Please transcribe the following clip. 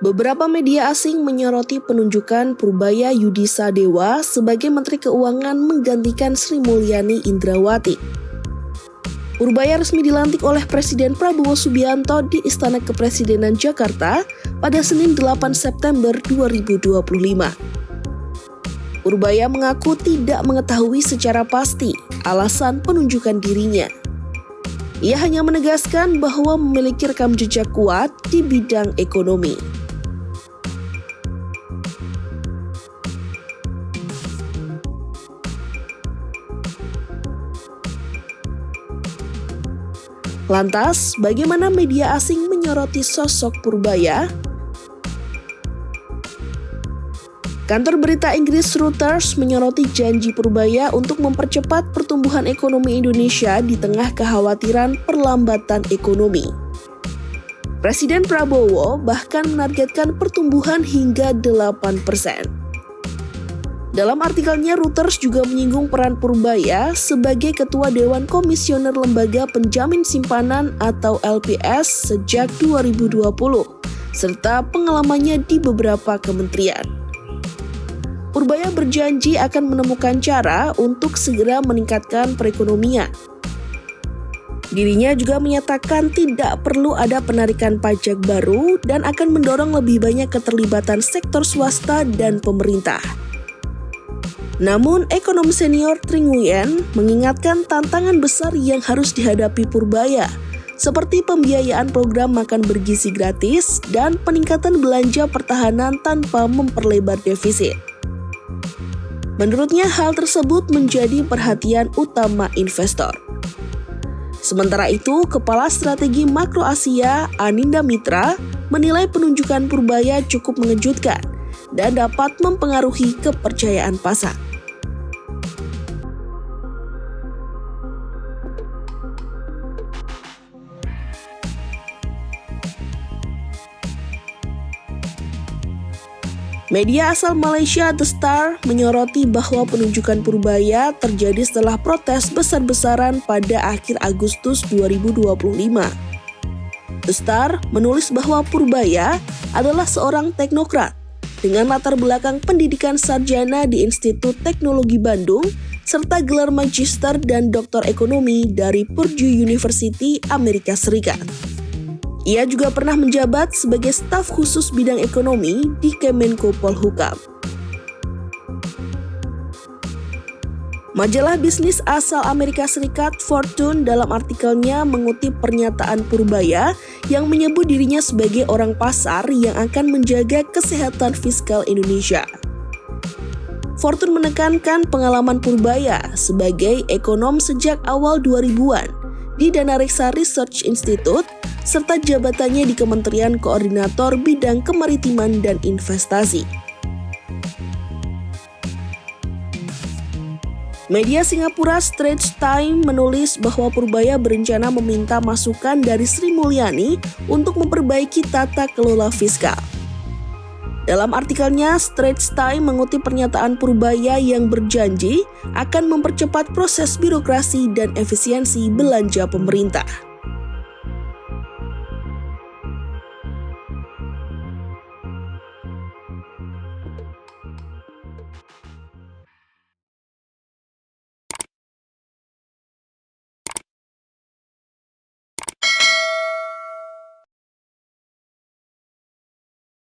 Beberapa media asing menyoroti penunjukan Purbaya Yudisadewa sebagai Menteri Keuangan menggantikan Sri Mulyani Indrawati. Purbaya resmi dilantik oleh Presiden Prabowo Subianto di Istana Kepresidenan Jakarta pada Senin 8 September 2025. Purbaya mengaku tidak mengetahui secara pasti alasan penunjukan dirinya. Ia hanya menegaskan bahwa memiliki rekam jejak kuat di bidang ekonomi. Lantas, bagaimana media asing menyoroti sosok Purbaya? Kantor berita Inggris Reuters menyoroti janji Purbaya untuk mempercepat pertumbuhan ekonomi Indonesia di tengah kekhawatiran perlambatan ekonomi. Presiden Prabowo bahkan menargetkan pertumbuhan hingga 8%. Dalam artikelnya, Reuters juga menyinggung peran Purbaya sebagai Ketua Dewan Komisioner Lembaga Penjamin Simpanan atau LPS sejak 2020, serta pengalamannya di beberapa kementerian. Purbaya berjanji akan menemukan cara untuk segera meningkatkan perekonomian. Dirinya juga menyatakan tidak perlu ada penarikan pajak baru dan akan mendorong lebih banyak keterlibatan sektor swasta dan pemerintah. Namun, ekonom senior Tring Nguyen mengingatkan tantangan besar yang harus dihadapi Purbaya, seperti pembiayaan program makan bergizi gratis dan peningkatan belanja pertahanan tanpa memperlebar defisit. Menurutnya, hal tersebut menjadi perhatian utama investor. Sementara itu, Kepala Strategi Makro Asia, Aninda Mitra, menilai penunjukan Purbaya cukup mengejutkan dan dapat mempengaruhi kepercayaan pasar. Media asal Malaysia The Star menyoroti bahwa penunjukan Purbaya terjadi setelah protes besar-besaran pada akhir Agustus 2025. The Star menulis bahwa Purbaya adalah seorang teknokrat dengan latar belakang pendidikan sarjana di Institut Teknologi Bandung serta gelar magister dan doktor ekonomi dari Purdue University, Amerika Serikat. Ia juga pernah menjabat sebagai staf khusus bidang ekonomi di Kemenko Polhukam. Majalah bisnis asal Amerika Serikat Fortune dalam artikelnya mengutip pernyataan Purbaya yang menyebut dirinya sebagai orang pasar yang akan menjaga kesehatan fiskal Indonesia. Fortune menekankan pengalaman Purbaya sebagai ekonom sejak awal 2000-an di Danareksa Research Institute serta jabatannya di Kementerian Koordinator Bidang Kemaritiman dan Investasi. Media Singapura Straits Times menulis bahwa Purbaya berencana meminta masukan dari Sri Mulyani untuk memperbaiki tata kelola fiskal. Dalam artikelnya, Straits Times mengutip pernyataan Purbaya yang berjanji akan mempercepat proses birokrasi dan efisiensi belanja pemerintah.